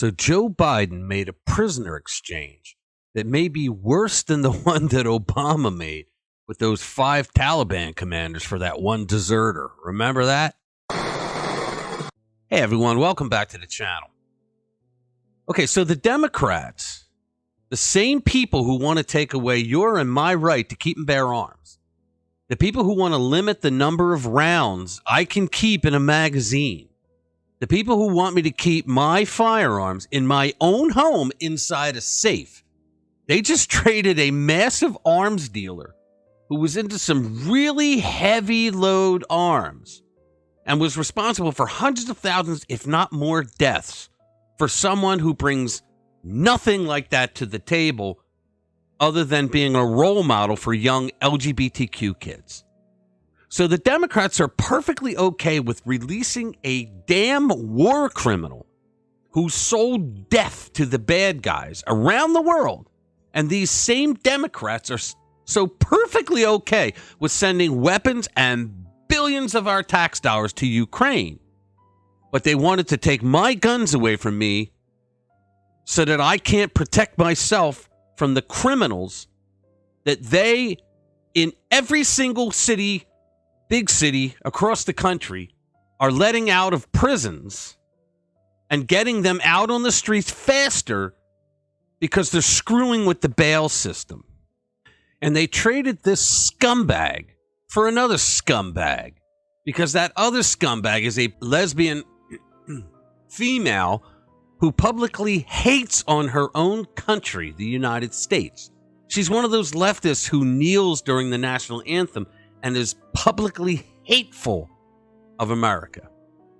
So Joe Biden made a prisoner exchange that may be worse than the one that Obama made with those 5 Taliban commanders for that one deserter. Remember that? Hey, everyone. Welcome back to the channel. Okay, so the Democrats, the same people who want to take away your and my right to keep and bear arms, the people who want to limit the number of rounds I can keep in a magazine, the people who want me to keep my firearms in my own home inside a safe, they just traded a massive arms dealer who was into some really heavy load arms and was responsible for hundreds of thousands, if not more, deaths for someone who brings nothing like that to the table other than being a role model for young LGBTQ kids. So the Democrats are perfectly okay with releasing a damn war criminal who sold death to the bad guys around the world. And these same Democrats are so perfectly okay with sending weapons and billions of our tax dollars to Ukraine. But they wanted to take my guns away from me so that I can't protect myself from the criminals that they, in every single city, big city across the country, are letting out of prisons and getting them out on the streets faster because they're screwing with the bail system. And they traded this scumbag for another scumbag because that other scumbag is a lesbian female who publicly hates on her own country, the United States. She's one of those leftists who kneels during the national anthem and is publicly hateful of America.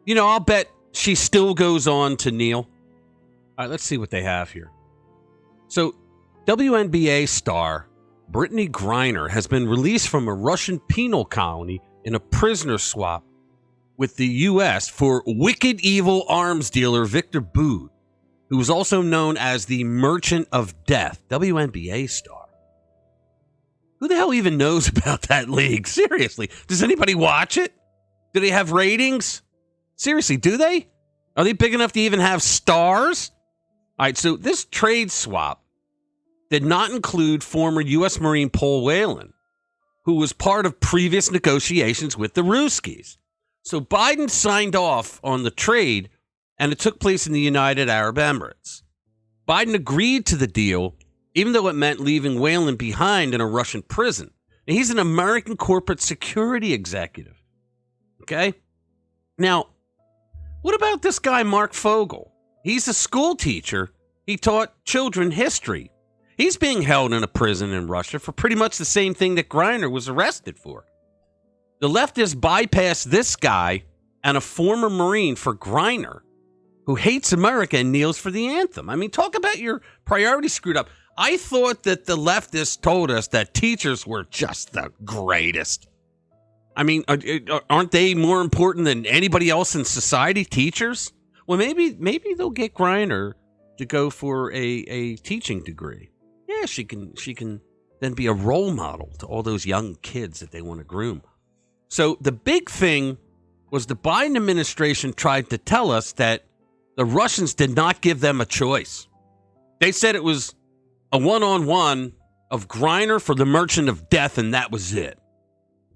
You know, I'll bet she still goes on to kneel. All right, let's see what they have here. So, WNBA star Brittney Griner has been released from a Russian penal colony in a prisoner swap with the U.S. for wicked evil arms dealer Victor Bout, who is also known as the Merchant of Death. WNBA star. Who the hell even knows about that league? Seriously. Does anybody watch it? Do they have ratings? Seriously, do they? Are they big enough to even have stars? All right, so this trade swap did not include former U.S. Marine Paul Whelan, who was part of previous negotiations with the Ruskies. So Biden signed off on the trade, and it took place in the United Arab Emirates. Biden agreed to the deal, even though it meant leaving Whelan behind in a Russian prison. And he's an American corporate security executive. Okay? Now, what about this guy, Mark Fogel? He's a school teacher. He taught children history. He's being held in a prison in Russia for pretty much the same thing that Griner was arrested for. The leftists bypassed this guy and a former Marine for Griner, who hates America and kneels for the anthem. I mean, talk about your priorities screwed up. I thought that the leftists told us that teachers were just the greatest. I mean, aren't they more important than anybody else in society, teachers? Well, maybe they'll get Griner to go for a teaching degree. Yeah, she can then be a role model to all those young kids that they want to groom. So the big thing was the Biden administration tried to tell us that the Russians did not give them a choice. They said it was a one-on-one of Griner for the Merchant of Death, and that was it.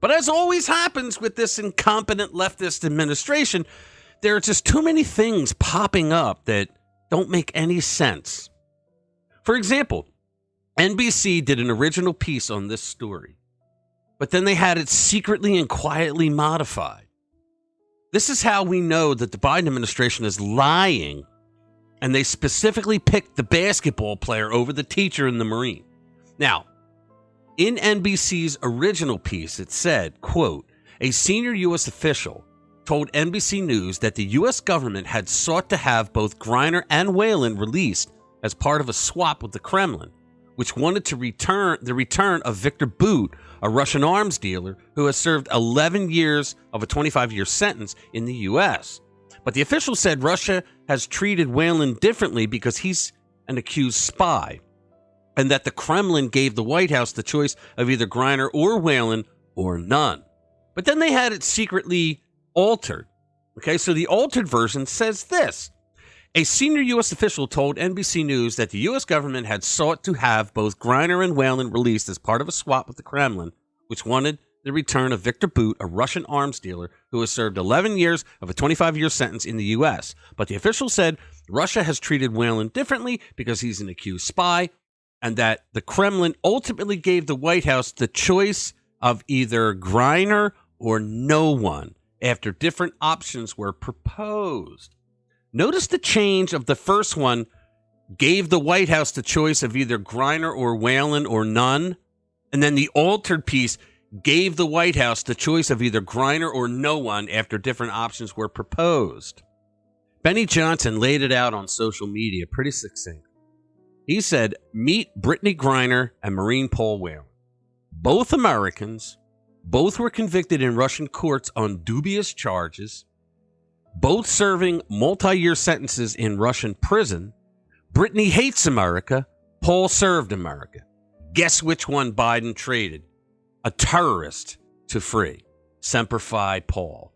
But as always happens with this incompetent leftist administration, there are just too many things popping up that don't make any sense. For example, NBC did an original piece on this story, but then they had it secretly and quietly modified. This is how we know that the Biden administration is lying, and they specifically picked the basketball player over the teacher and the Marine. Now, in NBC's original piece, it said, quote, a senior U.S. official told NBC News that the U.S. government had sought to have both Griner and Whelan released as part of a swap with the Kremlin, which wanted to return of Victor Bout, a Russian arms dealer who has served 11 years of a 25-year sentence in the U.S. But the official said Russia has treated Whelan differently because he's an accused spy, and that the Kremlin gave the White House the choice of either Griner or Whelan or none. But then they had it secretly altered. Okay, so the altered version says this. A senior U.S. official told NBC News that the U.S. government had sought to have both Griner and Whelan released as part of a swap with the Kremlin, which wanted the return of Victor Bout, a Russian arms dealer who has served 11 years of a 25-year sentence in the U.S. But the official said Russia has treated Whelan differently because he's an accused spy, and that the Kremlin ultimately gave the White House the choice of either Griner or no one after different options were proposed. Notice the change of the first one gave the White House the choice of either Griner or Whelan or none. And then the altered piece gave the White House the choice of either Griner or no one after different options were proposed. Benny Johnson laid it out on social media pretty succinct. He said, meet Brittney Griner and Marine Paul Whelan. Both Americans, both were convicted in Russian courts on dubious charges, both serving multi-year sentences in Russian prison. Brittney hates America. Paul served America. Guess which one Biden traded? A terrorist to free. Semper Fi, Paul.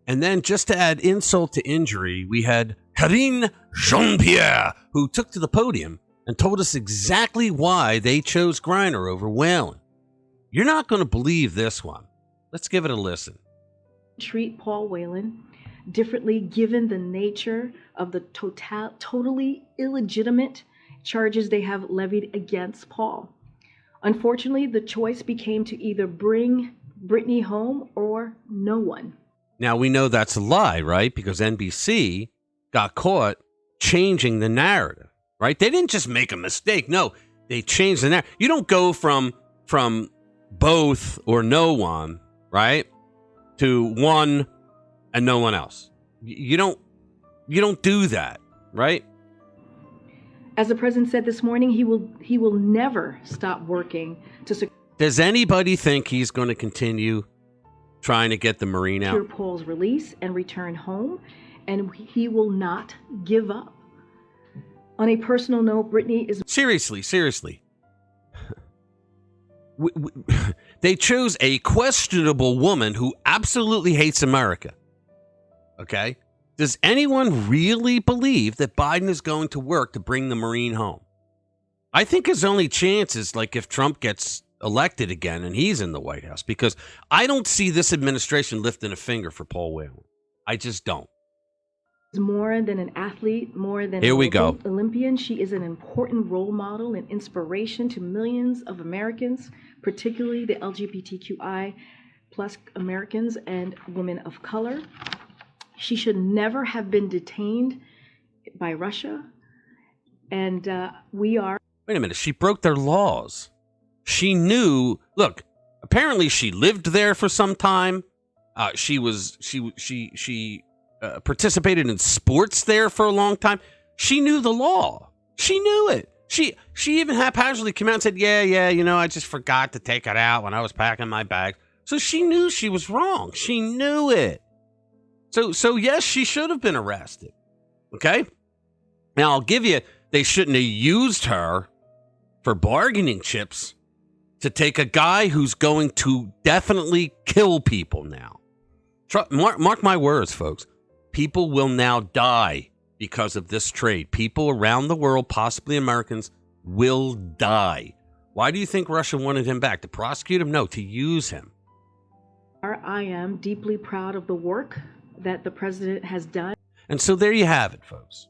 And then just to add insult to injury, we had Karine Jean-Pierre, who took to the podium and told us exactly why they chose Griner over Whelan. You're not going to believe this one. Let's give it a listen. Treat Paul Whelan differently given the nature of the totally illegitimate charges they have levied against Paul. Unfortunately, the choice became to either bring Brittney home or no one. Now, we know that's a lie, right? Because NBC got caught changing the narrative, right? They didn't just make a mistake. No, they changed the narrative. You don't go from both or no one, right, to one and no one else. You don't do that, right? As the president said this morning, he will never stop working to secure. Does anybody think he's going to continue trying to get the Marine out? Paul's release and return home, and he will not give up. On a personal note, Brittney is seriously. They chose a questionable woman who absolutely hates America. Okay? Does anyone really believe that Biden is going to work to bring the Marine home? I think his only chance is like if Trump gets elected again and he's in the White House, because I don't see this administration lifting a finger for Paul Whelan. I just don't. More than an athlete, more than Here we an go. Olympian. She is an important role model and inspiration to millions of Americans, particularly the LGBTQI plus Americans and women of color. She should never have been detained by Russia. And we are. Wait a minute. She broke their laws. She knew. Look, apparently she lived there for some time. She participated in sports there for a long time. She knew the law. She knew it. She even haphazardly came out and said, yeah, I just forgot to take it out when I was packing my bag. So she knew she was wrong. She knew it. So yes, she should have been arrested. Okay? Now, I'll give you, they shouldn't have used her for bargaining chips to take a guy who's going to definitely kill people now. Mark my words, folks. People will now die because of this trade. People around the world, possibly Americans, will die. Why do you think Russia wanted him back? To prosecute him? No, to use him. I am deeply proud of the work that the president has done. And so there you have it, folks.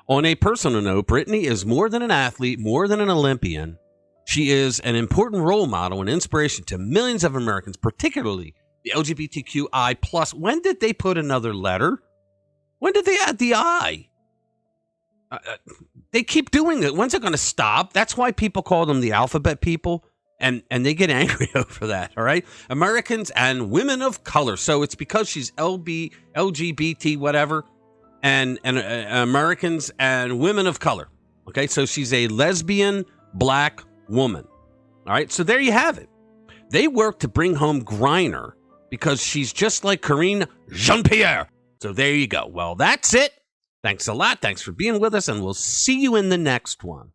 On a personal note, Brittney is more than an athlete, more than an Olympian. She is an important role model and inspiration to millions of Americans, particularly the LGBTQI plus. When did they put another letter? When did they add the I? They keep doing it. When's it going to stop? That's why people call them the alphabet people. And they get angry over that, all right? Americans and women of color. So it's because she's LGBT, whatever, and Americans and women of color. Okay, so she's a lesbian black woman. All right, so there you have it. They work to bring home Griner because she's just like Karine Jean-Pierre. So there you go. Well, that's it. Thanks a lot. Thanks for being with us, and we'll see you in the next one.